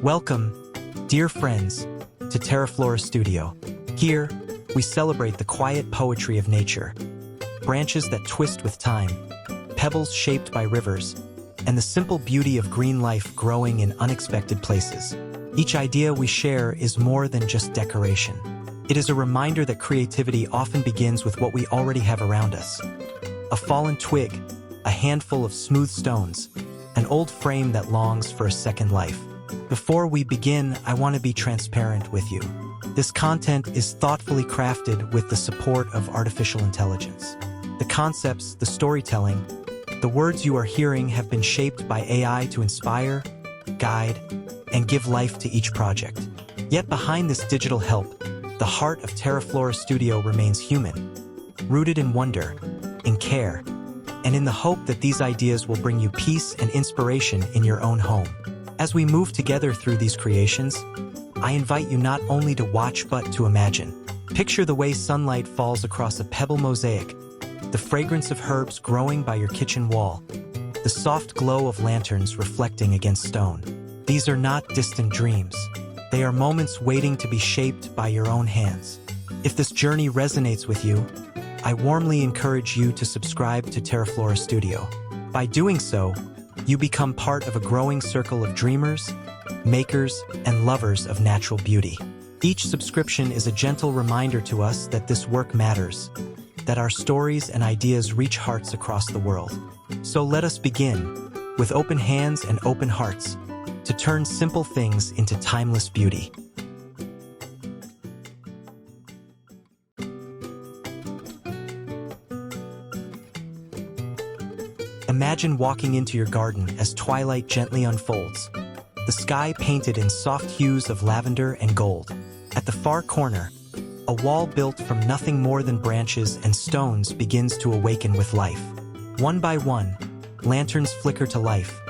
Welcome, dear friends, to TERAFLORA Studio. Here, we celebrate the quiet poetry of nature, branches that twist with time, pebbles shaped by rivers, and the simple beauty of green life growing in unexpected places. Each idea we share is more than just decoration. It is a reminder that creativity often begins with what we already have around us. A fallen twig, a handful of smooth stones, an old frame that longs for a second life. Before we begin, I want to be transparent with you. This content is thoughtfully crafted with the support of artificial intelligence. The concepts, the storytelling, the words you are hearing have been shaped by AI to inspire, guide, and give life to each project. Yet behind this digital help, the heart of TERAFLORA Studio remains human, rooted in wonder, in care, and in the hope that these ideas will bring you peace and inspiration in your own home. As we move together through these creations, I invite you not only to watch but to imagine. Picture the way sunlight falls across a pebble mosaic, the fragrance of herbs growing by your kitchen wall, the soft glow of lanterns reflecting against stone. These are not distant dreams. They are moments waiting to be shaped by your own hands. If this journey resonates with you, I warmly encourage you to subscribe to TERAFLORA Studio. By doing so, you become part of a growing circle of dreamers, makers, and lovers of natural beauty. Each subscription is a gentle reminder to us that this work matters, that our stories and ideas reach hearts across the world. So let us begin, with open hands and open hearts, to turn simple things into timeless beauty. Imagine walking into your garden as twilight gently unfolds, the sky painted in soft hues of lavender and gold. At the far corner, a wall built from nothing more than branches and stones begins to awaken with life. One by one, lanterns flicker to life,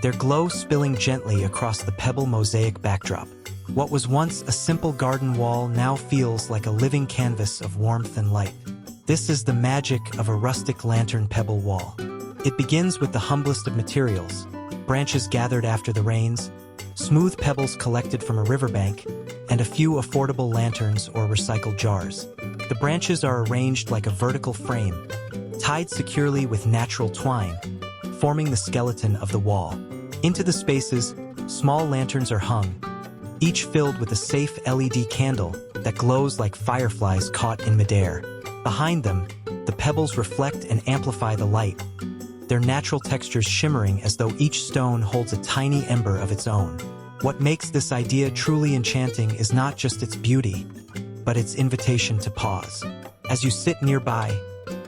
their glow spilling gently across the pebble mosaic backdrop. What was once a simple garden wall now feels like a living canvas of warmth and light. This is the magic of a rustic lantern pebble wall. It begins with the humblest of materials, branches gathered after the rains, smooth pebbles collected from a riverbank, and a few affordable lanterns or recycled jars. The branches are arranged like a vertical frame, tied securely with natural twine, forming the skeleton of the wall. Into the spaces, small lanterns are hung, each filled with a safe LED candle that glows like fireflies caught in midair. Behind them, the pebbles reflect and amplify the light, their natural textures shimmering as though each stone holds a tiny ember of its own. What makes this idea truly enchanting is not just its beauty, but its invitation to pause. As you sit nearby,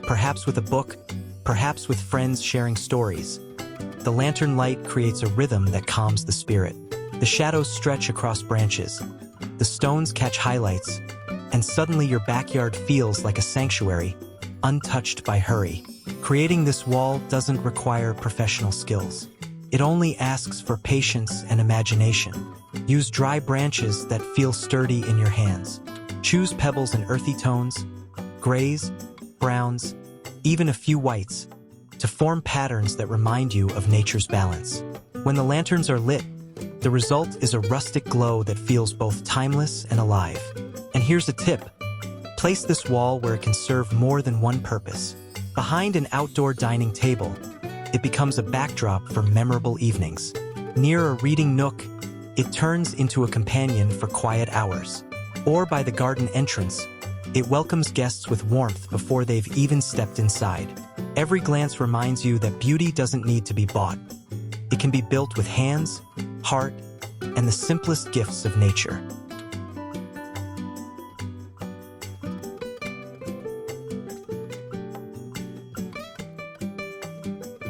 perhaps with a book, perhaps with friends sharing stories, the lantern light creates a rhythm that calms the spirit. The shadows stretch across branches, the stones catch highlights, and suddenly your backyard feels like a sanctuary, untouched by hurry. Creating this wall doesn't require professional skills. It only asks for patience and imagination. Use dry branches that feel sturdy in your hands. Choose pebbles in earthy tones, grays, browns, even a few whites, to form patterns that remind you of nature's balance. When the lanterns are lit, the result is a rustic glow that feels both timeless and alive. And here's a tip. Place this wall where it can serve more than one purpose. Behind an outdoor dining table, it becomes a backdrop for memorable evenings. Near a reading nook, it turns into a companion for quiet hours. Or by the garden entrance, it welcomes guests with warmth before they've even stepped inside. Every glance reminds you that beauty doesn't need to be bought. It can be built with hands, heart, and the simplest gifts of nature.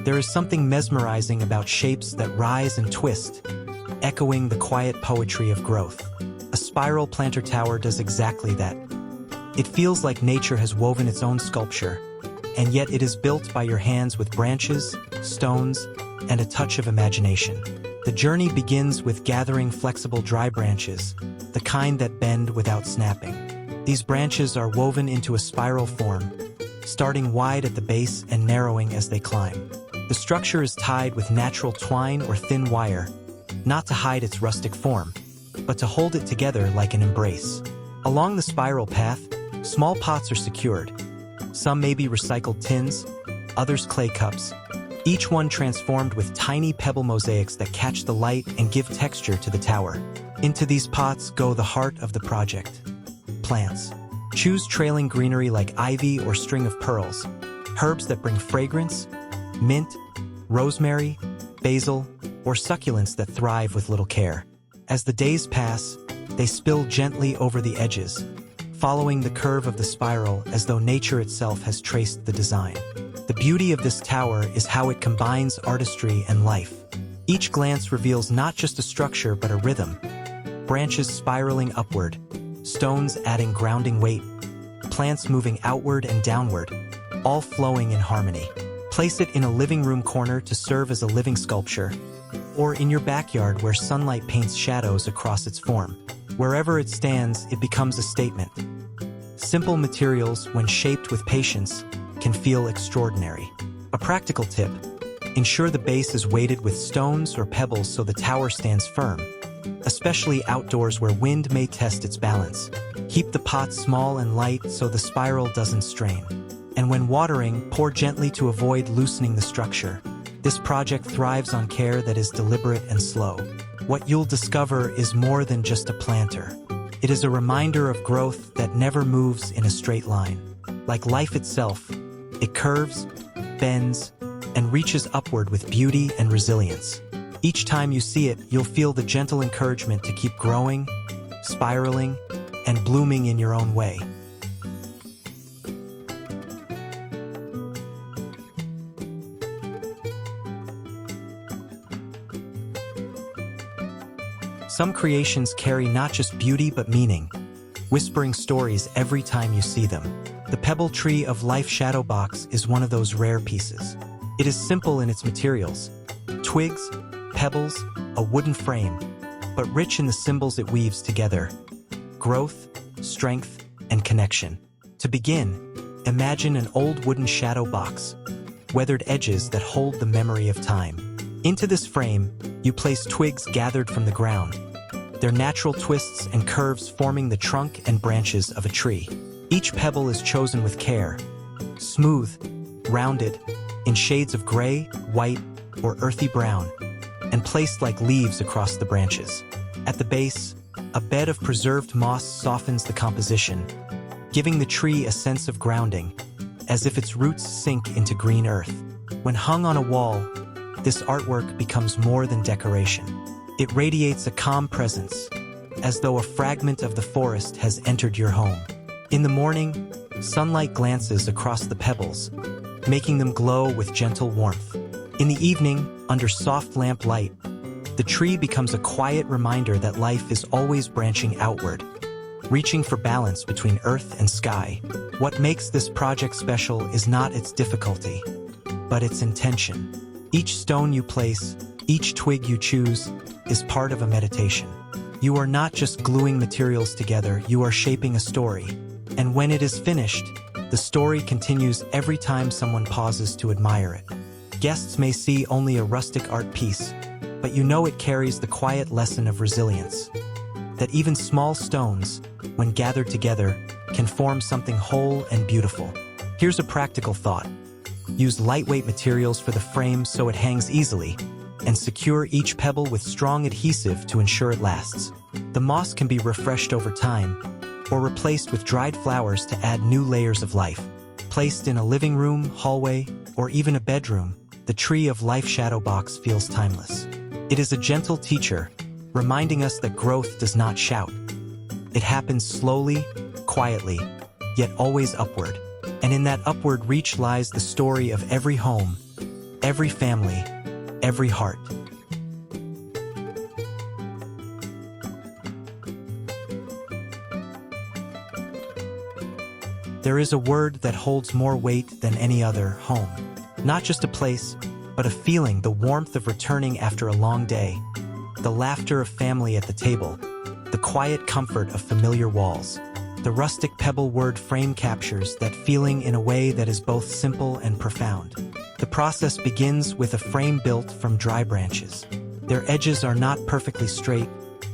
There is something mesmerizing about shapes that rise and twist, echoing the quiet poetry of growth. A spiral planter tower does exactly that. It feels like nature has woven its own sculpture, and yet it is built by your hands with branches, stones, and a touch of imagination. The journey begins with gathering flexible dry branches, the kind that bend without snapping. These branches are woven into a spiral form, starting wide at the base and narrowing as they climb. The structure is tied with natural twine or thin wire, not to hide its rustic form, but to hold it together like an embrace. Along the spiral path, small pots are secured. Some may be recycled tins, others clay cups, each one transformed with tiny pebble mosaics that catch the light and give texture to the tower. Into these pots go the heart of the project: plants. Choose trailing greenery like ivy or string of pearls, herbs that bring fragrance, mint, rosemary, basil, or succulents that thrive with little care. As the days pass, they spill gently over the edges, following the curve of the spiral as though nature itself has traced the design. The beauty of this tower is how it combines artistry and life. Each glance reveals not just a structure but a rhythm: branches spiraling upward, stones adding grounding weight, plants moving outward and downward, all flowing in harmony. Place it in a living room corner to serve as a living sculpture, or in your backyard where sunlight paints shadows across its form. Wherever it stands, it becomes a statement. Simple materials, when shaped with patience, can feel extraordinary. A practical tip: ensure the base is weighted with stones or pebbles so the tower stands firm, especially outdoors where wind may test its balance. Keep the pot small and light so the spiral doesn't strain. And when watering, pour gently to avoid loosening the structure. This project thrives on care that is deliberate and slow. What you'll discover is more than just a planter. It is a reminder of growth that never moves in a straight line. Like life itself, it curves, bends, and reaches upward with beauty and resilience. Each time you see it, you'll feel the gentle encouragement to keep growing, spiraling, and blooming in your own way. Some creations carry not just beauty but meaning, whispering stories every time you see them. The Pebble Tree of Life Shadow Box is one of those rare pieces. It is simple in its materials: twigs, pebbles, a wooden frame, but rich in the symbols it weaves together: growth, strength, and connection. To begin, imagine an old wooden shadow box, weathered edges that hold the memory of time. Into this frame, you place twigs gathered from the ground, their natural twists and curves forming the trunk and branches of a tree. Each pebble is chosen with care, smooth, rounded, in shades of gray, white, or earthy brown, and placed like leaves across the branches. At the base, a bed of preserved moss softens the composition, giving the tree a sense of grounding, as if its roots sink into green earth. When hung on a wall, this artwork becomes more than decoration. It radiates a calm presence, as though a fragment of the forest has entered your home. In the morning, sunlight glances across the pebbles, making them glow with gentle warmth. In the evening, under soft lamp light, the tree becomes a quiet reminder that life is always branching outward, reaching for balance between earth and sky. What makes this project special is not its difficulty, but its intention. Each stone you place, each twig you choose, is part of a meditation. You are not just gluing materials together, you are shaping a story. And when it is finished, the story continues every time someone pauses to admire it. Guests may see only a rustic art piece, but you know it carries the quiet lesson of resilience. That even small stones, when gathered together, can form something whole and beautiful. Here's a practical thought. Use lightweight materials for the frame so it hangs easily, and secure each pebble with strong adhesive to ensure it lasts. The moss can be refreshed over time, or replaced with dried flowers to add new layers of life. Placed in a living room, hallway, or even a bedroom, the Tree of Life Shadow Box feels timeless. It is a gentle teacher, reminding us that growth does not shout. It happens slowly, quietly, yet always upward. And in that upward reach lies the story of every home, every family, every heart. There is a word that holds more weight than any other: home. Not just a place, but a feeling, the warmth of returning after a long day, the laughter of family at the table, the quiet comfort of familiar walls. The rustic pebble word frame captures that feeling in a way that is both simple and profound. The process begins with a frame built from dry branches. Their edges are not perfectly straight,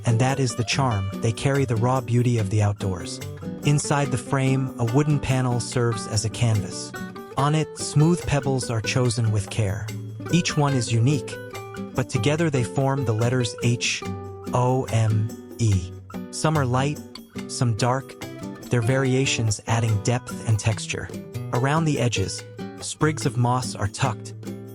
and that is the charm. They carry the raw beauty of the outdoors. Inside the frame, a wooden panel serves as a canvas. On it, smooth pebbles are chosen with care. Each one is unique, but together they form the letters H, O, M, E. Some are light, some dark, their variations adding depth and texture. Around the edges, sprigs of moss are tucked,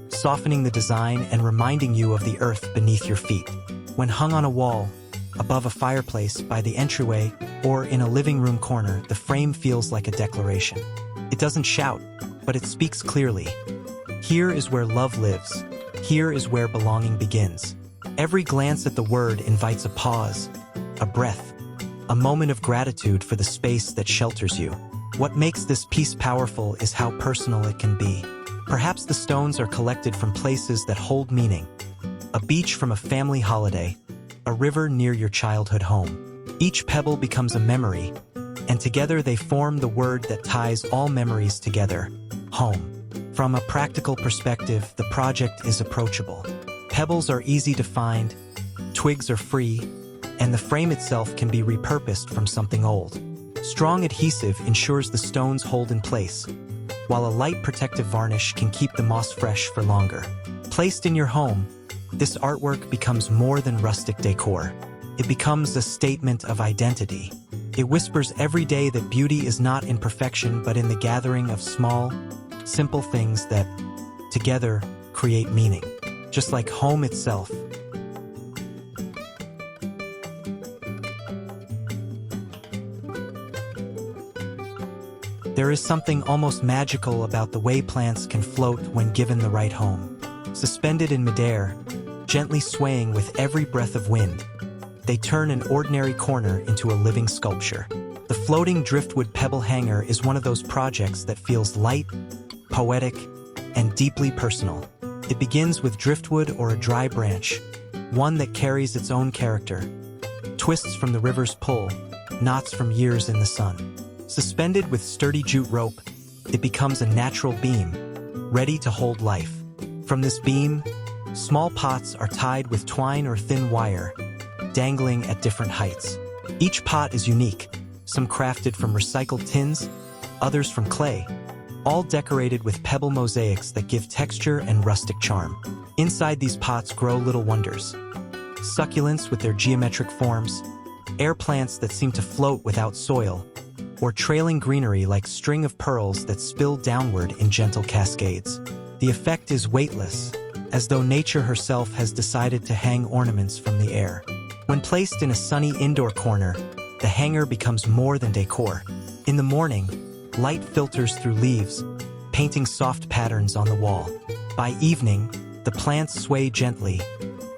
softening the design and reminding you of the earth beneath your feet. When hung on a wall, above a fireplace, by the entryway, or in a living room corner, the frame feels like a declaration. It doesn't shout, but it speaks clearly. Here is where love lives. Here is where belonging begins. Every glance at the word invites a pause, a breath, a moment of gratitude for the space that shelters you. What makes this piece powerful is how personal it can be. Perhaps the stones are collected from places that hold meaning. A beach from a family holiday, a river near your childhood home. Each pebble becomes a memory, and together they form the word that ties all memories together: home. From a practical perspective, the project is approachable. Pebbles are easy to find, twigs are free, and the frame itself can be repurposed from something old. Strong adhesive ensures the stones hold in place, while a light protective varnish can keep the moss fresh for longer. Placed in your home, this artwork becomes more than rustic decor. It becomes a statement of identity. It whispers every day that beauty is not in perfection but in the gathering of small, simple things that, together, create meaning. Just like home itself. There is something almost magical about the way plants can float when given the right home. Suspended in midair, gently swaying with every breath of wind, they turn an ordinary corner into a living sculpture. The floating driftwood pebble hanger is one of those projects that feels light, poetic, and deeply personal. It begins with driftwood or a dry branch, one that carries its own character. Twists from the river's pull, knots from years in the sun. Suspended with sturdy jute rope, it becomes a natural beam, ready to hold life. From this beam, small pots are tied with twine or thin wire, dangling at different heights. Each pot is unique, some crafted from recycled tins, others from clay, all decorated with pebble mosaics that give texture and rustic charm. Inside these pots grow little wonders. Succulents with their geometric forms, air plants that seem to float without soil, or trailing greenery like string of pearls that spill downward in gentle cascades. The effect is weightless, as though nature herself has decided to hang ornaments from the air. When placed in a sunny indoor corner, the hanger becomes more than decor. In the morning, light filters through leaves, painting soft patterns on the wall. By evening, the plants sway gently,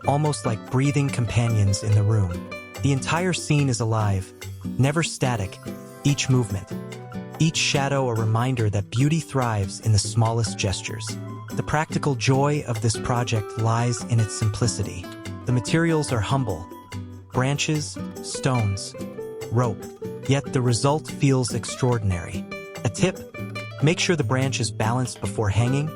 almost like breathing companions in the room. The entire scene is alive, never static, each movement, each shadow a reminder that beauty thrives in the smallest gestures. The practical joy of this project lies in its simplicity. The materials are humble: branches, stones, rope, yet the result feels extraordinary. A tip: make sure the branch is balanced before hanging,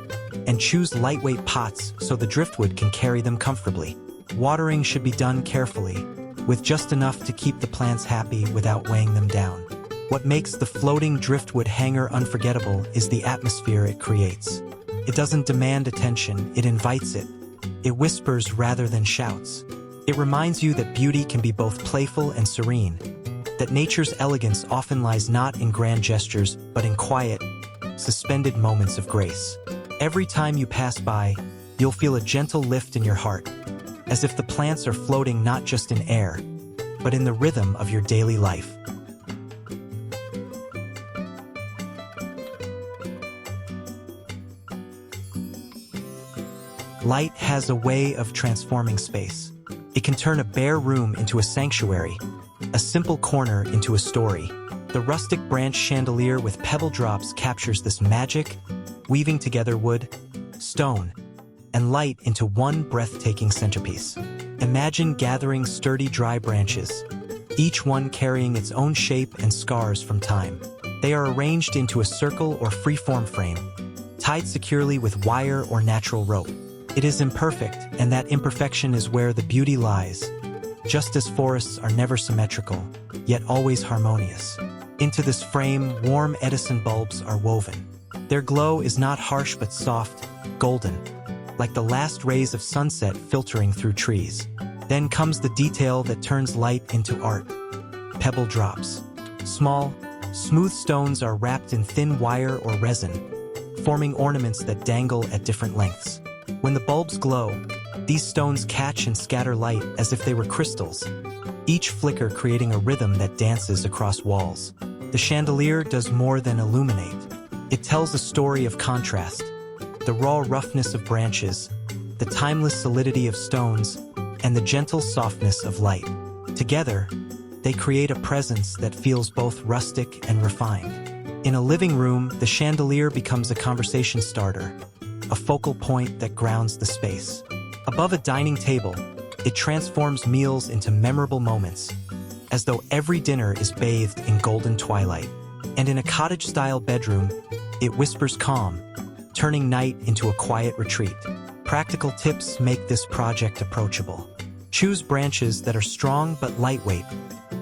and choose lightweight pots so the driftwood can carry them comfortably. Watering should be done carefully, with just enough to keep the plants happy without weighing them down. What makes the floating driftwood hanger unforgettable is the atmosphere it creates. It doesn't demand attention, it invites it. It whispers rather than shouts. It reminds you that beauty can be both playful and serene, that nature's elegance often lies not in grand gestures, but in quiet, suspended moments of grace. Every time you pass by, you'll feel a gentle lift in your heart, as if the plants are floating not just in air, but in the rhythm of your daily life. Light has a way of transforming space. It can turn a bare room into a sanctuary, a simple corner into a story. The rustic branch chandelier with pebble drops captures this magic, weaving together wood, stone, and light into one breathtaking centerpiece. Imagine gathering sturdy dry branches, each one carrying its own shape and scars from time. They are arranged into a circle or free-form frame, tied securely with wire or natural rope. It is imperfect, and that imperfection is where the beauty lies. Just as forests are never symmetrical, yet always harmonious. Into this frame, warm Edison bulbs are woven. Their glow is not harsh but soft, golden, like the last rays of sunset filtering through trees. Then comes the detail that turns light into art. Pebble drops. Small, smooth stones are wrapped in thin wire or resin, forming ornaments that dangle at different lengths. When the bulbs glow, these stones catch and scatter light as if they were crystals, each flicker creating a rhythm that dances across walls. The chandelier does more than illuminate. It tells a story of contrast, the raw roughness of branches, the timeless solidity of stones, and the gentle softness of light. Together, they create a presence that feels both rustic and refined. In a living room, the chandelier becomes a conversation starter, a focal point that grounds the space. Above a dining table, it transforms meals into memorable moments, as though every dinner is bathed in golden twilight. And in a cottage-style bedroom, it whispers calm, turning night into a quiet retreat. Practical tips make this project approachable. Choose branches that are strong but lightweight,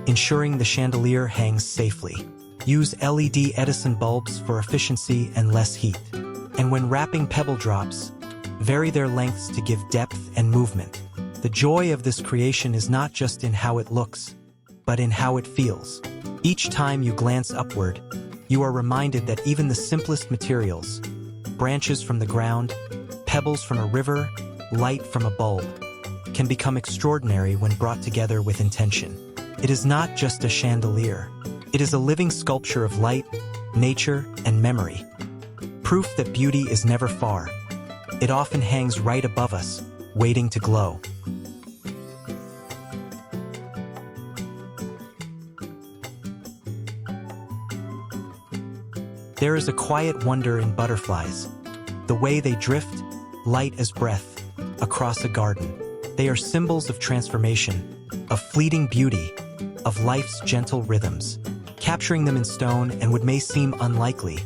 ensuring the chandelier hangs safely. Use LED Edison bulbs for efficiency and less heat. And when wrapping pebble drops, vary their lengths to give depth and movement. The joy of this creation is not just in how it looks, but in how it feels. Each time you glance upward, you are reminded that even the simplest materials, branches from the ground, pebbles from a river, light from a bulb, can become extraordinary when brought together with intention. It is not just a chandelier. It is a living sculpture of light, nature, and memory. Proof that beauty is never far. It often hangs right above us, waiting to glow. There is a quiet wonder in butterflies, the way they drift, light as breath, across a garden. They are symbols of transformation, of fleeting beauty, of life's gentle rhythms. Capturing them in stone may seem unlikely,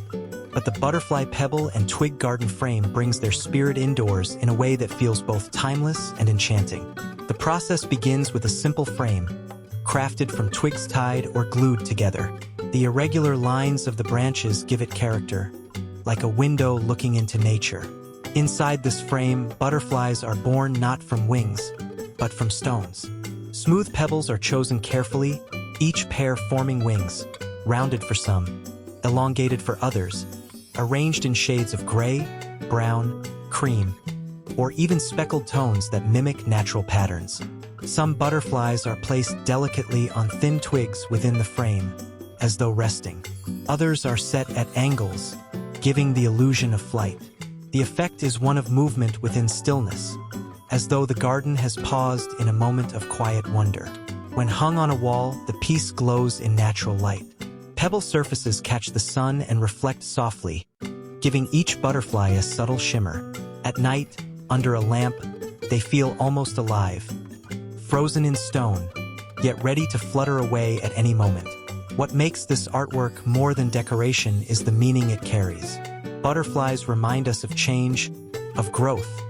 but the butterfly pebble and twig garden frame brings their spirit indoors in a way that feels both timeless and enchanting. The process begins with a simple frame, crafted from twigs tied or glued together. The irregular lines of the branches give it character, like a window looking into nature. Inside this frame, butterflies are born not from wings, but from stones. Smooth pebbles are chosen carefully, each pair forming wings, rounded for some, elongated for others, arranged in shades of gray, brown, cream, or even speckled tones that mimic natural patterns. Some butterflies are placed delicately on thin twigs within the frame, as though resting. Others are set at angles, giving the illusion of flight. The effect is one of movement within stillness, as though the garden has paused in a moment of quiet wonder. When hung on a wall, the piece glows in natural light. Pebble surfaces catch the sun and reflect softly, giving each butterfly a subtle shimmer. At night, under a lamp, they feel almost alive, frozen in stone, yet ready to flutter away at any moment. What makes this artwork more than decoration is the meaning it carries. Butterflies remind us of change, of growth,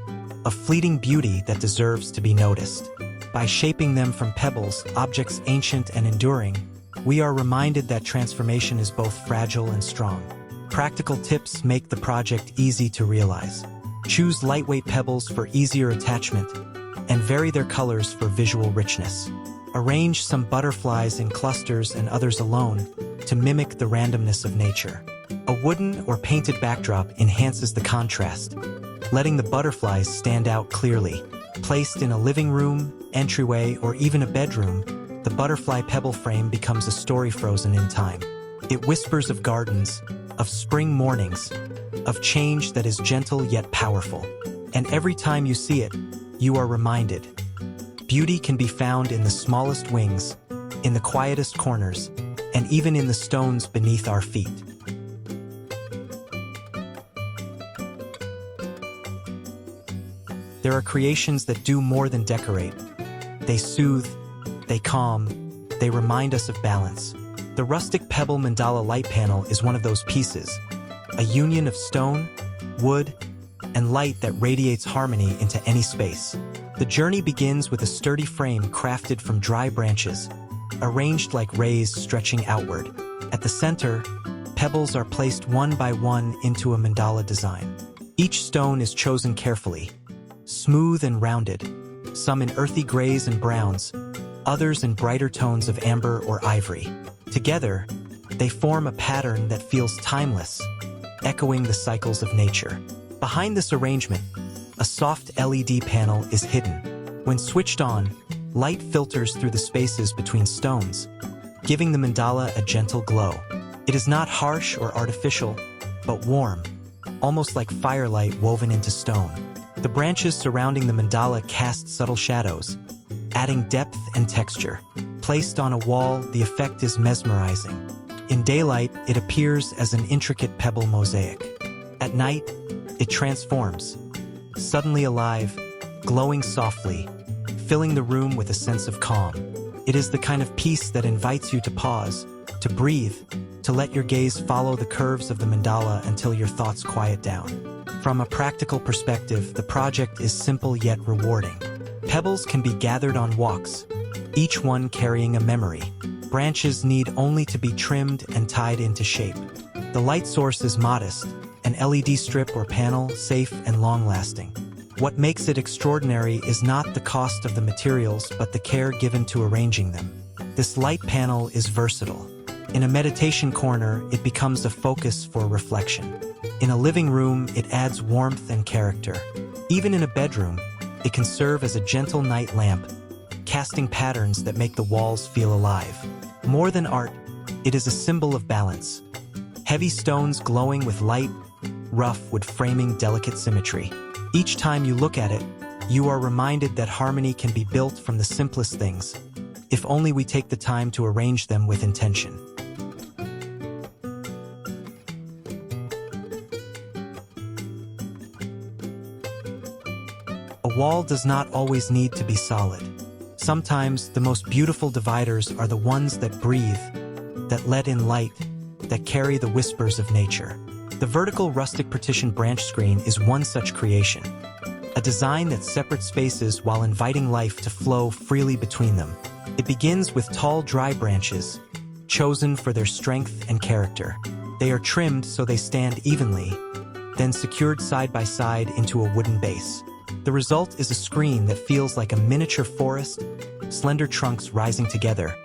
of fleeting beauty that deserves to be noticed. By shaping them from pebbles, objects ancient and enduring, we are reminded that transformation is both fragile and strong. Practical tips make the project easy to realize. Choose lightweight pebbles for easier attachment, and vary their colors for visual richness. Arrange some butterflies in clusters and others alone to mimic the randomness of nature. A wooden or painted backdrop enhances the contrast, letting the butterflies stand out clearly. Placed in a living room, entryway, or even a bedroom, the butterfly pebble frame becomes a story frozen in time. It whispers of gardens, of spring mornings, of change that is gentle yet powerful. And every time you see it, you are reminded. Beauty can be found in the smallest wings, in the quietest corners, and even in the stones beneath our feet. There are creations that do more than decorate. They soothe, they calm, they remind us of balance. The Rustic Pebble Mandala light panel is one of those pieces, a union of stone, wood, and light that radiates harmony into any space. The journey begins with a sturdy frame crafted from dry branches, arranged like rays stretching outward. At the center, pebbles are placed one by one into a mandala design. Each stone is chosen carefully, smooth and rounded, some in earthy grays and browns, others in brighter tones of amber or ivory. Together, they form a pattern that feels timeless, echoing the cycles of nature. Behind this arrangement, a soft LED panel is hidden. When switched on, light filters through the spaces between stones, giving the mandala a gentle glow. It is not harsh or artificial, but warm, almost like firelight woven into stone. The branches surrounding the mandala cast subtle shadows, adding depth and texture. Placed on a wall, the effect is mesmerizing. In daylight, it appears as an intricate pebble mosaic. At night, it transforms, suddenly alive, glowing softly, filling the room with a sense of calm. It is the kind of piece that invites you to pause, to breathe, to let your gaze follow the curves of the mandala until your thoughts quiet down. From a practical perspective, the project is simple yet rewarding. Pebbles can be gathered on walks, each one carrying a memory. Branches need only to be trimmed and tied into shape. The light source is modest, an LED strip or panel, safe and long-lasting. What makes it extraordinary is not the cost of the materials but the care given to arranging them. This light panel is versatile. In a meditation corner, it becomes a focus for reflection. In a living room, it adds warmth and character. Even in a bedroom, it can serve as a gentle night lamp, casting patterns that make the walls feel alive. More than art, it is a symbol of balance. Heavy stones glowing with light, rough wood framing delicate symmetry. Each time you look at it, you are reminded that harmony can be built from the simplest things, if only we take the time to arrange them with intention. A wall does not always need to be solid. Sometimes the most beautiful dividers are the ones that breathe, that let in light, that carry the whispers of nature. The vertical rustic partition branch screen is one such creation, a design that separates spaces while inviting life to flow freely between them. It begins with tall dry branches, chosen for their strength and character. They are trimmed so they stand evenly, then secured side by side into a wooden base. The result is a screen that feels like a miniature forest, slender trunks rising together,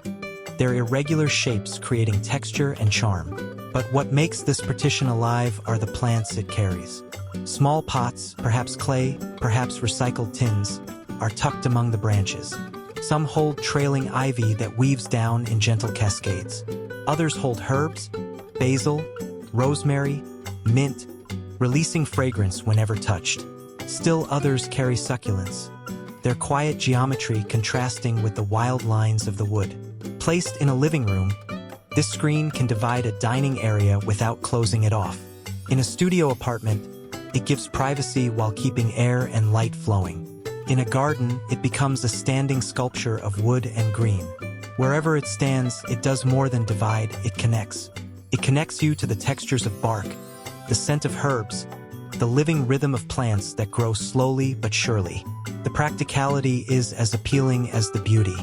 their irregular shapes creating texture and charm. But what makes this partition alive are the plants it carries. Small pots, perhaps clay, perhaps recycled tins, are tucked among the branches. Some hold trailing ivy that weaves down in gentle cascades. Others hold herbs, basil, rosemary, mint, releasing fragrance whenever touched. Still others carry succulents, their quiet geometry contrasting with the wild lines of the wood. Placed in a living room, this screen can divide a dining area without closing it off. In a studio apartment, it gives privacy while keeping air and light flowing. In a garden, it becomes a standing sculpture of wood and green. Wherever it stands, it does more than divide, it connects. It connects you to the textures of bark, the scent of herbs, the living rhythm of plants that grow slowly but surely. The practicality is as appealing as the beauty.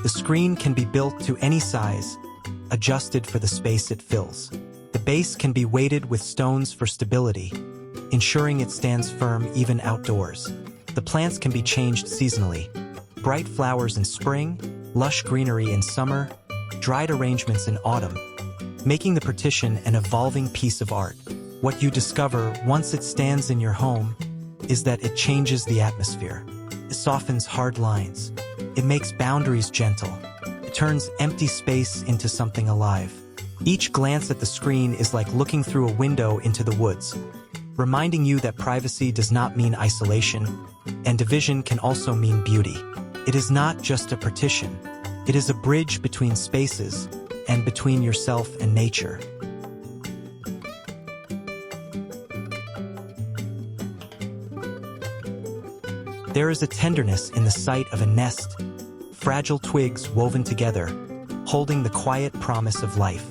The screen can be built to any size, adjusted for the space it fills. The base can be weighted with stones for stability, ensuring it stands firm even outdoors. The plants can be changed seasonally. Bright flowers in spring, lush greenery in summer, dried arrangements in autumn, making the partition an evolving piece of art. What you discover once it stands in your home is that it changes the atmosphere. It softens hard lines. It makes boundaries gentle. It turns empty space into something alive. Each glance at the screen is like looking through a window into the woods, reminding you that privacy does not mean isolation, and division can also mean beauty. It is not just a partition. It is a bridge between spaces and between yourself and nature. There is a tenderness in the sight of a nest, fragile twigs woven together, holding the quiet promise of life.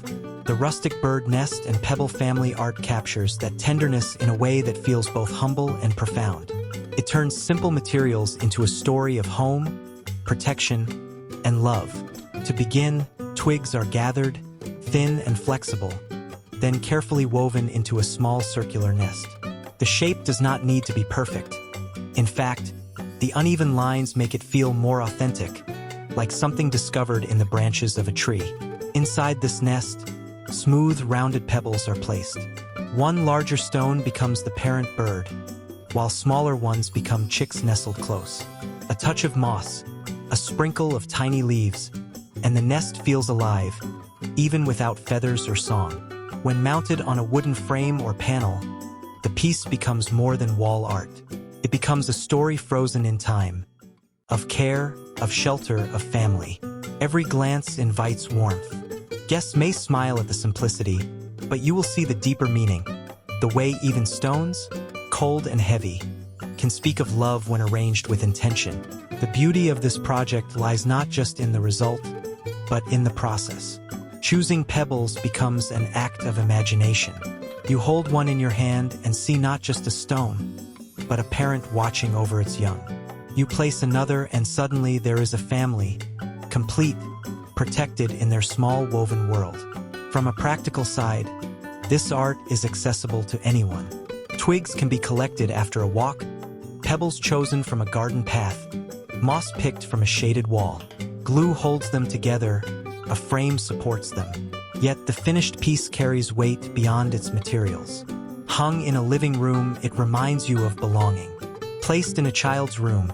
The rustic bird nest and pebble family art captures that tenderness in a way that feels both humble and profound. It turns simple materials into a story of home, protection, and love. To begin, twigs are gathered, thin and flexible, then carefully woven into a small circular nest. The shape does not need to be perfect. In fact, the uneven lines make it feel more authentic, like something discovered in the branches of a tree. Inside this nest, smooth, rounded pebbles are placed. One larger stone becomes the parent bird, while smaller ones become chicks nestled close. A touch of moss, a sprinkle of tiny leaves, and the nest feels alive, even without feathers or song. When mounted on a wooden frame or panel, the piece becomes more than wall art. It becomes a story frozen in time, of care, of shelter, of family. Every glance invites warmth. Guests may smile at the simplicity, but you will see the deeper meaning. The way even stones, cold and heavy, can speak of love when arranged with intention. The beauty of this project lies not just in the result, but in the process. Choosing pebbles becomes an act of imagination. You hold one in your hand and see not just a stone, but a parent watching over its young. You place another and suddenly there is a family, complete, protected in their small woven world. From a practical side, this art is accessible to anyone. Twigs can be collected after a walk, pebbles chosen from a garden path, moss picked from a shaded wall. Glue holds them together, a frame supports them. Yet the finished piece carries weight beyond its materials. Hung in a living room, it reminds you of belonging. Placed in a child's room,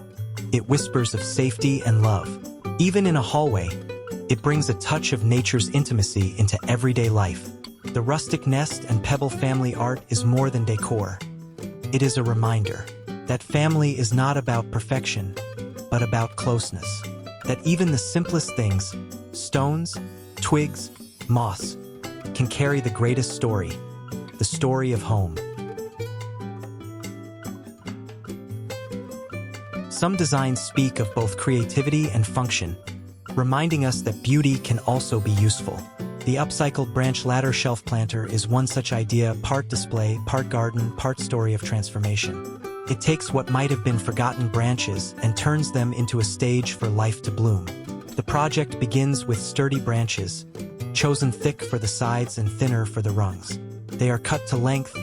it whispers of safety and love. Even in a hallway, it brings a touch of nature's intimacy into everyday life. The rustic nest and pebble family art is more than decor. It is a reminder that family is not about perfection, but about closeness. That even the simplest things, stones, twigs, moss, can carry the greatest story, the story of home. Some designs speak of both creativity and function, reminding us that beauty can also be useful. The upcycled branch ladder shelf planter is one such idea, part display, part garden, part story of transformation. It takes what might have been forgotten branches and turns them into a stage for life to bloom. The project begins with sturdy branches, chosen thick for the sides and thinner for the rungs. They are cut to length,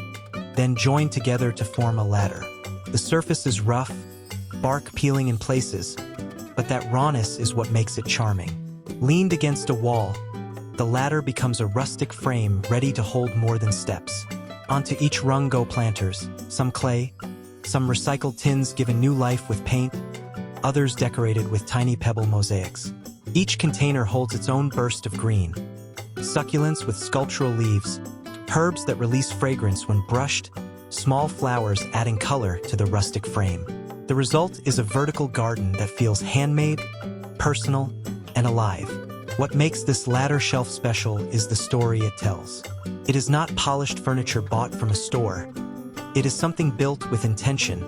then joined together to form a ladder. The surface is rough, bark peeling in places, but that rawness is what makes it charming. Leaned against a wall, the ladder becomes a rustic frame ready to hold more than steps. Onto each rung go planters, some clay, some recycled tins given new life with paint, others decorated with tiny pebble mosaics. Each container holds its own burst of green, succulents with sculptural leaves, herbs that release fragrance when brushed, small flowers adding color to the rustic frame. The result is a vertical garden that feels handmade, personal, and alive. What makes this ladder shelf special is the story it tells. It is not polished furniture bought from a store. It is something built with intention,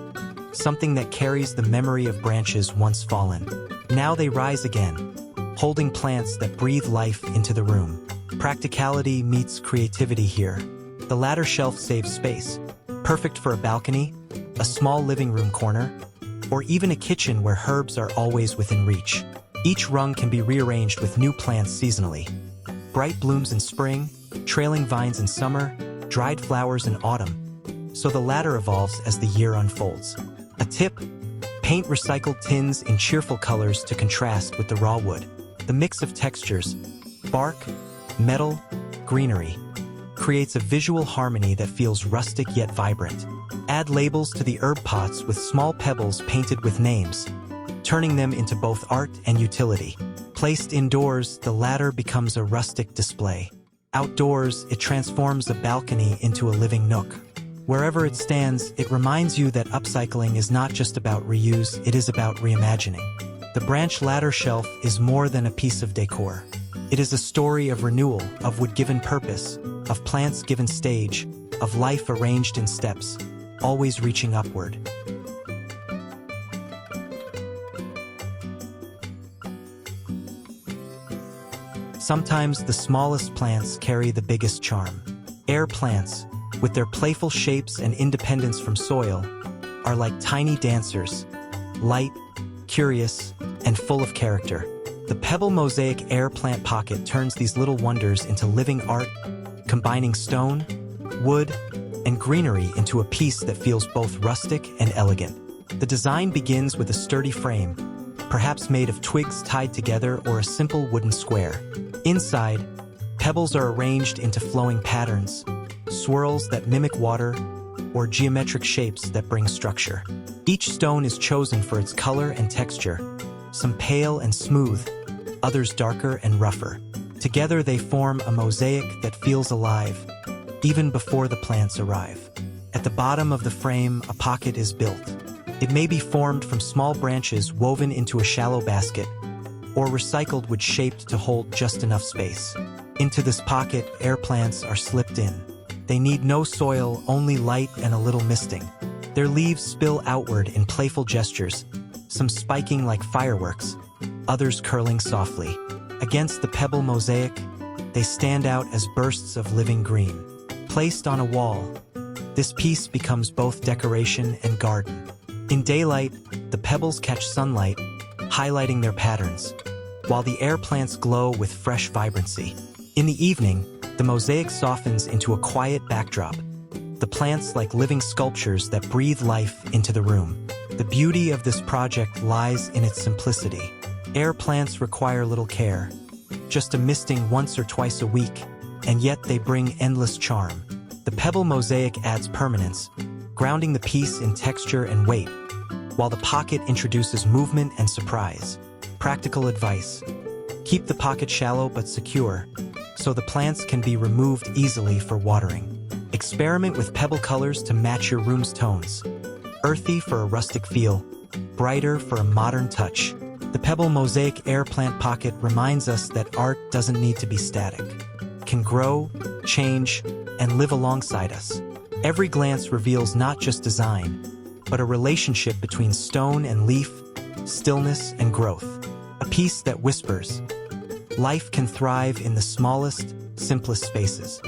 something that carries the memory of branches once fallen. Now they rise again, holding plants that breathe life into the room. Practicality meets creativity here. The ladder shelf saves space, perfect for a balcony, a small living room corner, or even a kitchen where herbs are always within reach. Each rung can be rearranged with new plants seasonally. Bright blooms in spring, trailing vines in summer, dried flowers in autumn. So the ladder evolves as the year unfolds. A tip: paint recycled tins in cheerful colors to contrast with the raw wood. The mix of textures, bark, metal, greenery, creates a visual harmony that feels rustic yet vibrant. Add labels to the herb pots with small pebbles painted with names, turning them into both art and utility. Placed indoors, the ladder becomes a rustic display. Outdoors, it transforms a balcony into a living nook. Wherever it stands, it reminds you that upcycling is not just about reuse, it is about reimagining. The branch ladder shelf is more than a piece of decor. It is a story of renewal, of wood given purpose, of plants given stage, of life arranged in steps, always reaching upward. Sometimes the smallest plants carry the biggest charm. Air plants, with their playful shapes and independence from soil, are like tiny dancers, light, curious, and full of character. The Pebble Mosaic Air Plant Pocket turns these little wonders into living art, combining stone, wood, and greenery into a piece that feels both rustic and elegant. The design begins with a sturdy frame, perhaps made of twigs tied together or a simple wooden square. Inside, pebbles are arranged into flowing patterns, swirls that mimic water, or geometric shapes that bring structure. Each stone is chosen for its color and texture, some pale and smooth, others darker and rougher. Together they form a mosaic that feels alive, even before the plants arrive. At the bottom of the frame, a pocket is built. It may be formed from small branches woven into a shallow basket, or recycled wood shaped to hold just enough space. Into this pocket, air plants are slipped in. They need no soil, only light and a little misting. Their leaves spill outward in playful gestures, some spiking like fireworks, others curling softly. Against the pebble mosaic, they stand out as bursts of living green. Placed on a wall, this piece becomes both decoration and garden. In daylight, the pebbles catch sunlight, highlighting their patterns, while the air plants glow with fresh vibrancy. In the evening, the mosaic softens into a quiet backdrop, the plants like living sculptures that breathe life into the room. The beauty of this project lies in its simplicity. Air plants require little care, just a misting once or twice a week, and yet they bring endless charm. The pebble mosaic adds permanence, grounding the piece in texture and weight, while the pocket introduces movement and surprise. Practical advice: keep the pocket shallow but secure, so the plants can be removed easily for watering. Experiment with pebble colors to match your room's tones. Earthy for a rustic feel, brighter for a modern touch. The Pebble Mosaic Air Plant Pocket reminds us that art doesn't need to be static. It can grow, change, and live alongside us. Every glance reveals not just design, but a relationship between stone and leaf, stillness and growth. A piece that whispers, life can thrive in the smallest, simplest spaces.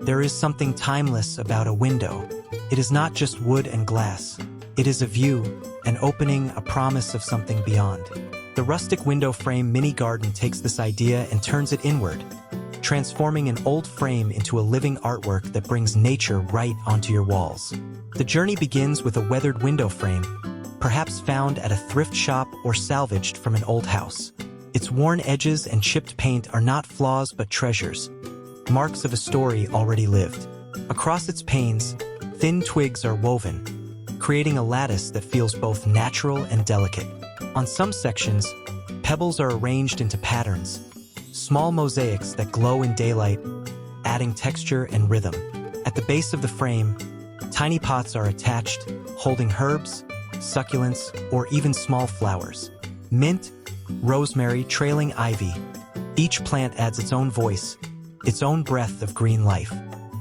There is something timeless about a window. It is not just wood and glass. It is a view, an opening, a promise of something beyond. The rustic window frame mini garden takes this idea and turns it inward, transforming an old frame into a living artwork that brings nature right onto your walls. The journey begins with a weathered window frame, perhaps found at a thrift shop or salvaged from an old house. Its worn edges and chipped paint are not flaws but treasures, marks of a story already lived. Across its panes, thin twigs are woven, creating a lattice that feels both natural and delicate. On some sections, pebbles are arranged into patterns, small mosaics that glow in daylight, adding texture and rhythm. At the base of the frame, tiny pots are attached, holding herbs, succulents, or even small flowers. Mint, rosemary, trailing ivy. Each plant adds its own voice, its own breath of green life.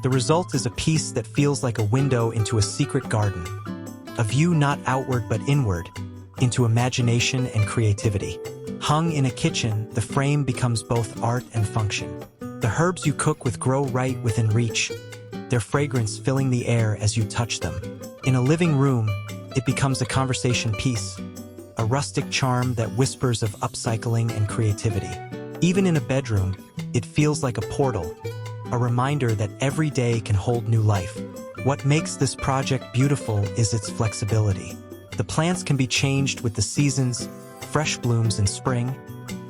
The result is a piece that feels like a window into a secret garden, a view not outward but inward, into imagination and creativity. Hung in a kitchen, the frame becomes both art and function. The herbs you cook with grow right within reach, their fragrance filling the air as you touch them. In a living room, it becomes a conversation piece, a rustic charm that whispers of upcycling and creativity. Even in a bedroom, it feels like a portal, a reminder that every day can hold new life. What makes this project beautiful is its flexibility. The plants can be changed with the seasons, fresh blooms in spring,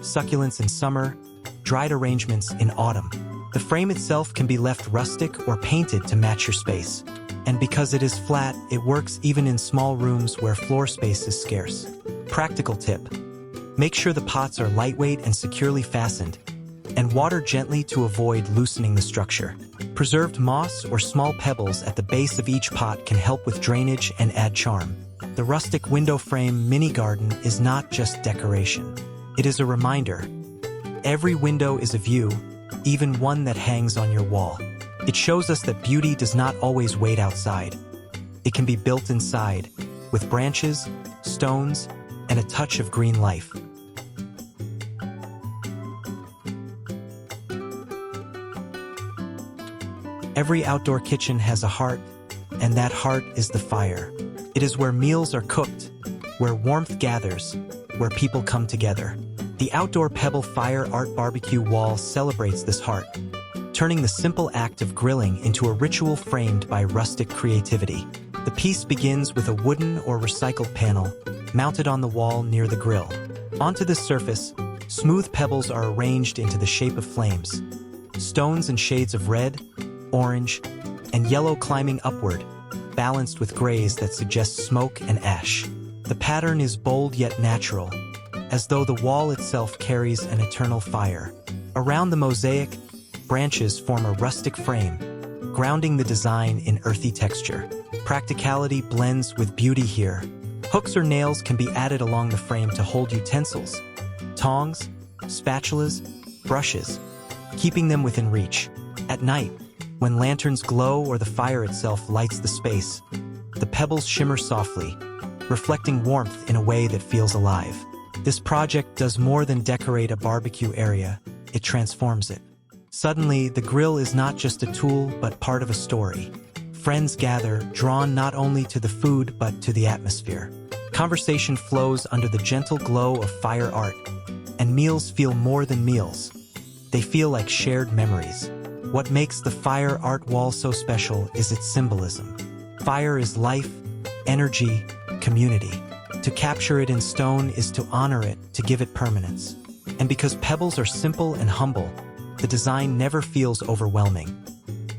succulents in summer, dried arrangements in autumn. The frame itself can be left rustic or painted to match your space. And because it is flat, it works even in small rooms where floor space is scarce. Practical tip: make sure the pots are lightweight and securely fastened, and water gently to avoid loosening the structure. Preserved moss or small pebbles at the base of each pot can help with drainage and add charm. The rustic window frame mini garden is not just decoration. It is a reminder. Every window is a view, even one that hangs on your wall. It shows us that beauty does not always wait outside. It can be built inside, with branches, stones, and a touch of green life. Every outdoor kitchen has a heart, and that heart is the fire. It is where meals are cooked, where warmth gathers, where people come together. The outdoor pebble fire art barbecue wall celebrates this heart, turning the simple act of grilling into a ritual framed by rustic creativity. The piece begins with a wooden or recycled panel mounted on the wall near the grill. Onto this surface, smooth pebbles are arranged into the shape of flames. Stones and shades of red, orange, and yellow climbing upward, balanced with grays that suggest smoke and ash. The pattern is bold yet natural, as though the wall itself carries an eternal fire. Around the mosaic, branches form a rustic frame, grounding the design in earthy texture. Practicality blends with beauty here. Hooks or nails can be added along the frame to hold utensils, tongs, spatulas, brushes, keeping them within reach. At night, when lanterns glow or the fire itself lights the space, the pebbles shimmer softly, reflecting warmth in a way that feels alive. This project does more than decorate a barbecue area, it transforms it. Suddenly, the grill is not just a tool, but part of a story. Friends gather, drawn not only to the food, but to the atmosphere. Conversation flows under the gentle glow of fire art, and meals feel more than meals. They feel like shared memories. What makes the fire art wall so special is its symbolism. Fire is life, energy, community. To capture it in stone is to honor it, to give it permanence. And because pebbles are simple and humble, the design never feels overwhelming.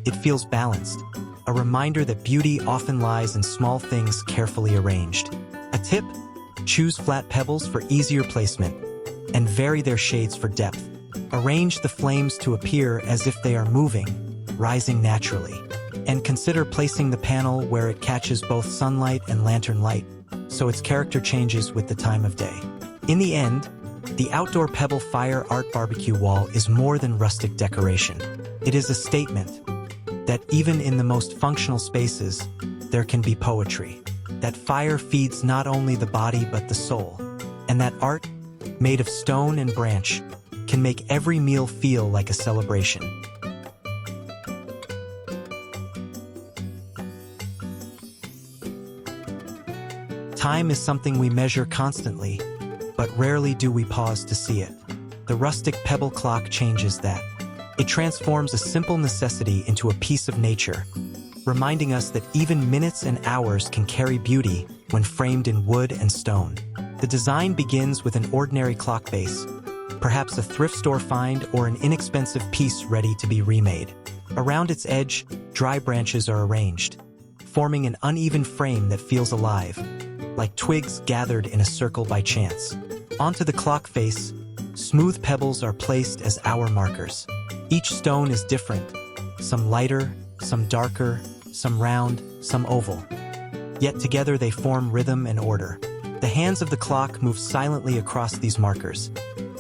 It feels balanced, a reminder that beauty often lies in small things carefully arranged. A tip: choose flat pebbles for easier placement, and vary their shades for depth. Arrange the flames to appear as if they are moving, rising naturally. And consider placing the panel where it catches both sunlight and lantern light, so its character changes with the time of day. In the end, the outdoor pebble fire art barbecue wall is more than rustic decoration. It is a statement that even in the most functional spaces, there can be poetry. That fire feeds not only the body but the soul. And that art, made of stone and branch, can make every meal feel like a celebration. Time is something we measure constantly, but rarely do we pause to see it. The rustic pebble clock changes that. It transforms a simple necessity into a piece of nature, reminding us that even minutes and hours can carry beauty when framed in wood and stone. The design begins with an ordinary clock base, perhaps a thrift store find or an inexpensive piece ready to be remade. Around its edge, dry branches are arranged, forming an uneven frame that feels alive, like twigs gathered in a circle by chance. Onto the clock face, smooth pebbles are placed as hour markers. Each stone is different, some lighter, some darker, some round, some oval. Yet together they form rhythm and order. The hands of the clock move silently across these markers,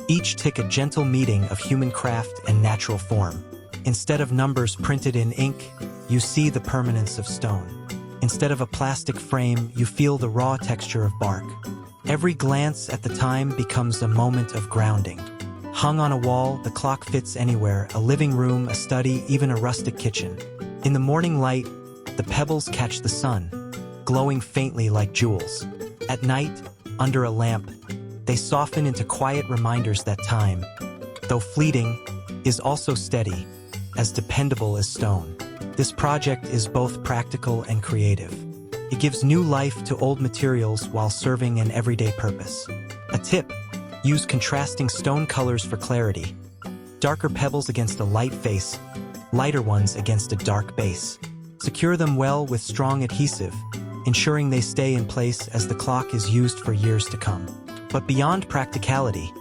each tick a gentle meeting of human craft and natural form. Instead of numbers printed in ink, you see the permanence of stone. Instead of a plastic frame, you feel the raw texture of bark. Every glance at the time becomes a moment of grounding. Hung on a wall, the clock fits anywhere, a living room, a study, even a rustic kitchen. In the morning light, the pebbles catch the sun, glowing faintly like jewels. At night, under a lamp, they soften into quiet reminders that time, though fleeting, is also steady, as dependable as stone. This project is both practical and creative. It gives new life to old materials while serving an everyday purpose. A tip: use contrasting stone colors for clarity. Darker pebbles against a light face, lighter ones against a dark base. Secure them well with strong adhesive, ensuring they stay in place as the clock is used for years to come. But beyond practicality,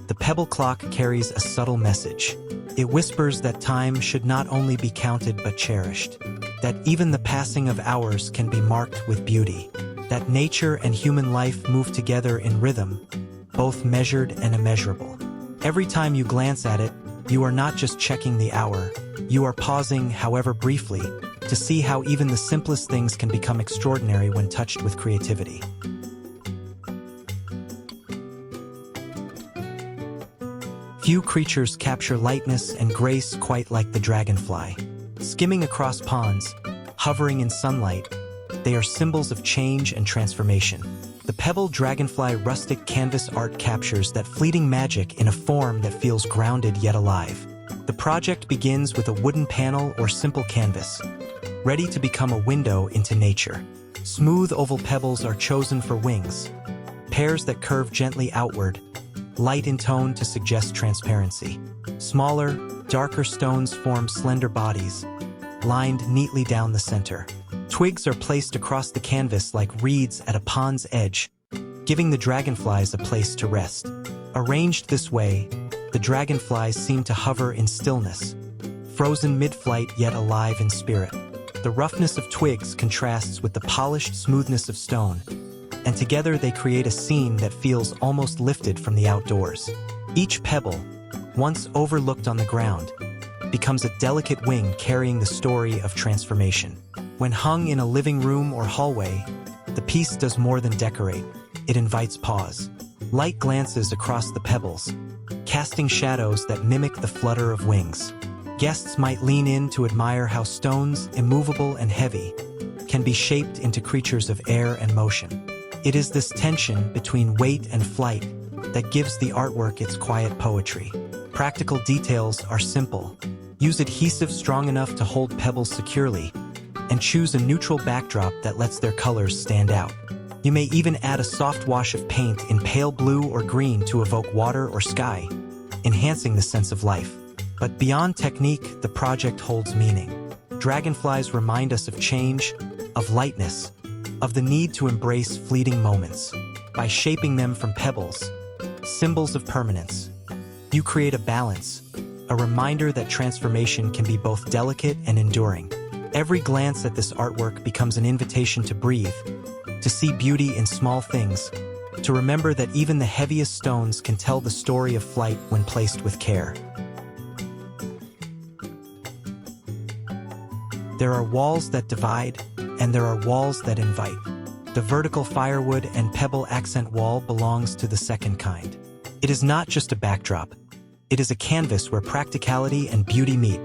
the pebble clock carries a subtle message. It whispers that time should not only be counted but cherished, that even the passing of hours can be marked with beauty, that nature and human life move together in rhythm, both measured and immeasurable. Every time you glance at it, you are not just checking the hour, you are pausing, however briefly, to see how even the simplest things can become extraordinary when touched with creativity. Few creatures capture lightness and grace quite like the dragonfly. Skimming across ponds, hovering in sunlight, they are symbols of change and transformation. The Pebble Dragonfly Rustic canvas art captures that fleeting magic in a form that feels grounded yet alive. The project begins with a wooden panel or simple canvas, ready to become a window into nature. Smooth oval pebbles are chosen for wings, pairs that curve gently outward, light in tone to suggest transparency. Smaller, darker stones form slender bodies, lined neatly down the center. Twigs are placed across the canvas like reeds at a pond's edge, giving the dragonflies a place to rest. Arranged this way, the dragonflies seem to hover in stillness, frozen mid-flight yet alive in spirit. The roughness of twigs contrasts with the polished smoothness of stone, and together they create a scene that feels almost lifted from the outdoors. Each pebble, once overlooked on the ground, becomes a delicate wing carrying the story of transformation. When hung in a living room or hallway, the piece does more than decorate. It invites pause. Light glances across the pebbles, casting shadows that mimic the flutter of wings. Guests might lean in to admire how stones, immovable and heavy, can be shaped into creatures of air and motion. It is this tension between weight and flight that gives the artwork its quiet poetry. Practical details are simple. Use adhesive strong enough to hold pebbles securely, and choose a neutral backdrop that lets their colors stand out. You may even add a soft wash of paint in pale blue or green to evoke water or sky, enhancing the sense of life. But beyond technique, the project holds meaning. Dragonflies remind us of change, of lightness, of the need to embrace fleeting moments. By shaping them from pebbles, symbols of permanence, you create a balance, a reminder that transformation can be both delicate and enduring. Every glance at this artwork becomes an invitation to breathe, to see beauty in small things, to remember that even the heaviest stones can tell the story of flight when placed with care. There are walls that divide, and there are walls that invite. The vertical firewood and pebble accent wall belongs to the second kind. It is not just a backdrop. It is a canvas where practicality and beauty meet,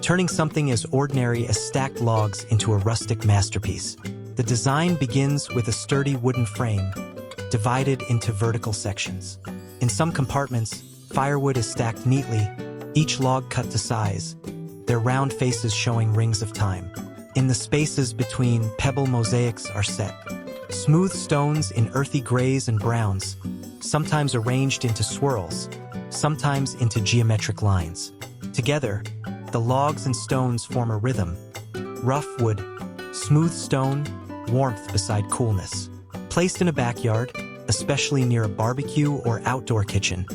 turning something as ordinary as stacked logs into a rustic masterpiece. The design begins with a sturdy wooden frame, divided into vertical sections. In some compartments, firewood is stacked neatly, each log cut to size, their round faces showing rings of time. In the spaces between, pebble mosaics are set. Smooth stones in earthy grays and browns, sometimes arranged into swirls, sometimes into geometric lines. Together, the logs and stones form a rhythm. Rough wood, smooth stone, warmth beside coolness. Placed in a backyard, especially near a barbecue or outdoor kitchen,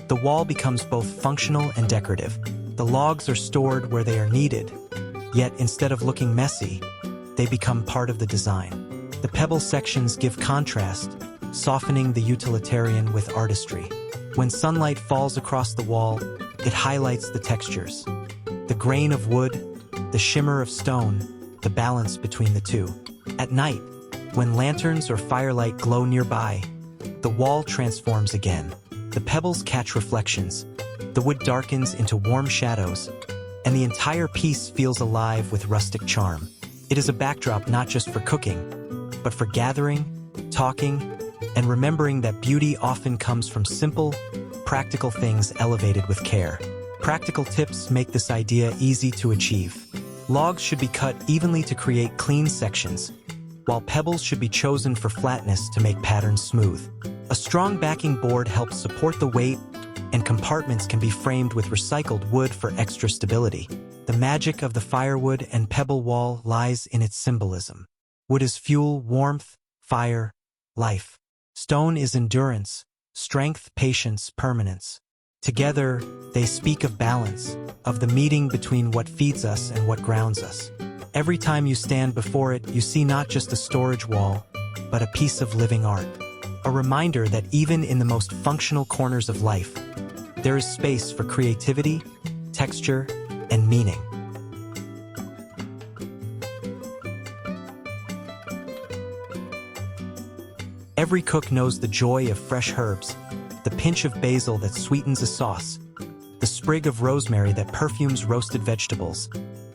the wall becomes both functional and decorative. The logs are stored where they are needed, yet instead of looking messy, they become part of the design. The pebble sections give contrast, softening the utilitarian with artistry. When sunlight falls across the wall, it highlights the textures. The grain of wood, the shimmer of stone, the balance between the two. At night, when lanterns or firelight glow nearby, the wall transforms again. The pebbles catch reflections, the wood darkens into warm shadows, and the entire piece feels alive with rustic charm. It is a backdrop not just for cooking, but for gathering, talking, and remembering that beauty often comes from simple, practical things elevated with care. Practical tips make this idea easy to achieve. Logs should be cut evenly to create clean sections, while pebbles should be chosen for flatness to make patterns smooth. A strong backing board helps support the weight, and compartments can be framed with recycled wood for extra stability. The magic of the firewood and pebble wall lies in its symbolism. Wood is fuel, warmth, fire, life. Stone is endurance, strength, patience, permanence. Together, they speak of balance, of the meeting between what feeds us and what grounds us. Every time you stand before it, you see not just a storage wall, but a piece of living art. A reminder that even in the most functional corners of life, there is space for creativity, texture, and meaning. Every cook knows the joy of fresh herbs, the pinch of basil that sweetens a sauce, the sprig of rosemary that perfumes roasted vegetables,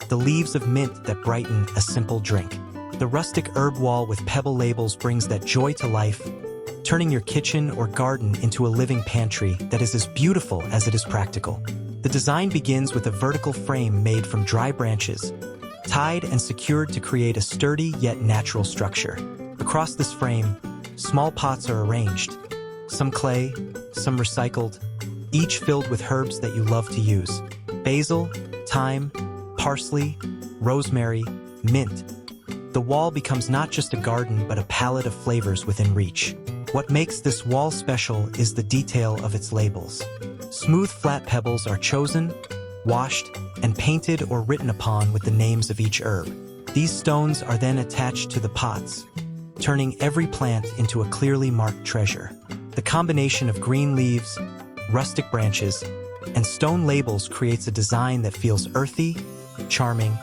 the leaves of mint that brighten a simple drink. The rustic herb wall with pebble labels brings that joy to life, turning your kitchen or garden into a living pantry that is as beautiful as it is practical. The design begins with a vertical frame made from dry branches, tied and secured to create a sturdy yet natural structure. Across this frame, small pots are arranged, some clay, some recycled, each filled with herbs that you love to use. Basil, thyme, parsley, rosemary, mint. The wall becomes not just a garden but a palette of flavors within reach. What makes this wall special is the detail of its labels. Smooth flat pebbles are chosen, washed, and painted or written upon with the names of each herb. These stones are then attached to the pots, turning every plant into a clearly marked treasure. The combination of green leaves, rustic branches, and stone labels creates a design that feels earthy, charming,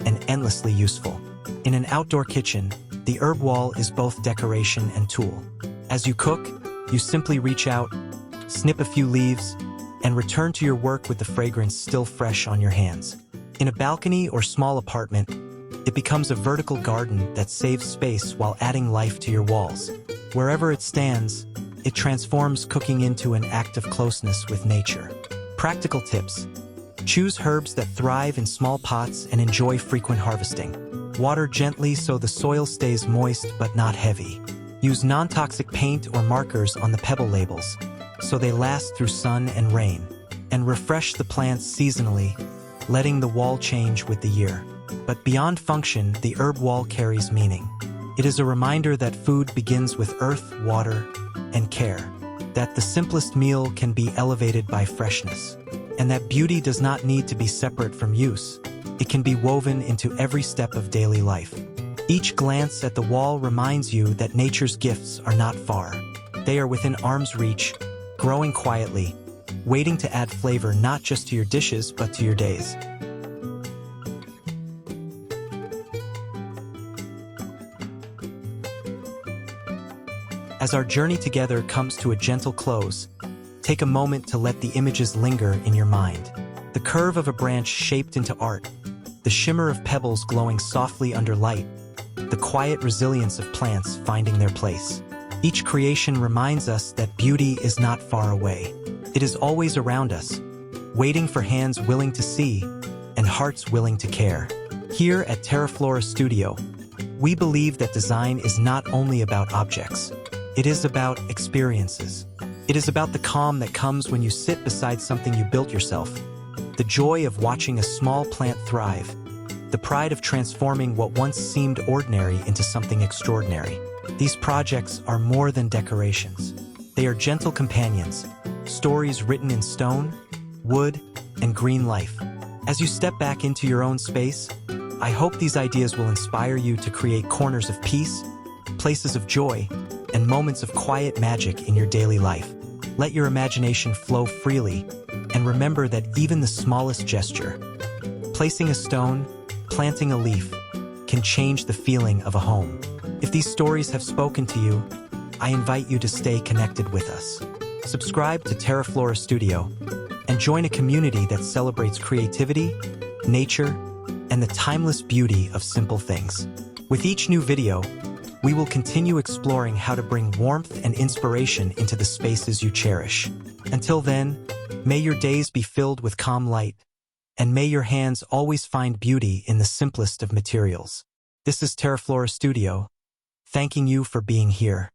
and endlessly useful. In an outdoor kitchen, the herb wall is both decoration and tool. As you cook, you simply reach out, snip a few leaves, and return to your work with the fragrance still fresh on your hands. In a balcony or small apartment, it becomes a vertical garden that saves space while adding life to your walls. Wherever it stands, it transforms cooking into an act of closeness with nature. Practical tips: choose herbs that thrive in small pots and enjoy frequent harvesting. Water gently so the soil stays moist but not heavy. Use non-toxic paint or markers on the pebble labels, so they last through sun and rain. And refresh the plants seasonally, letting the wall change with the year. But beyond function, the herb wall carries meaning. It is a reminder that food begins with earth, water, and care. That the simplest meal can be elevated by freshness. And that beauty does not need to be separate from use. It can be woven into every step of daily life. Each glance at the wall reminds you that nature's gifts are not far. They are within arm's reach, growing quietly, waiting to add flavor not just to your dishes but to your days. As our journey together comes to a gentle close, take a moment to let the images linger in your mind. The curve of a branch shaped into art, the shimmer of pebbles glowing softly under light, the quiet resilience of plants finding their place. Each creation reminds us that beauty is not far away. It is always around us, waiting for hands willing to see and hearts willing to care. Here at TERAFLORA Studio, we believe that design is not only about objects. It is about experiences. It is about the calm that comes when you sit beside something you built yourself, the joy of watching a small plant thrive, the pride of transforming what once seemed ordinary into something extraordinary. These projects are more than decorations. They are gentle companions, stories written in stone, wood, and green life. As you step back into your own space, I hope these ideas will inspire you to create corners of peace, places of joy, and moments of quiet magic in your daily life. Let your imagination flow freely, and remember that even the smallest gesture, placing a stone, planting a leaf, can change the feeling of a home. If these stories have spoken to you, I invite you to stay connected with us. Subscribe to TERAFLORA Studio and join a community that celebrates creativity, nature, and the timeless beauty of simple things. With each new video, we will continue exploring how to bring warmth and inspiration into the spaces you cherish. Until then, may your days be filled with calm light, and may your hands always find beauty in the simplest of materials. This is TERAFLORA Studio, thanking you for being here.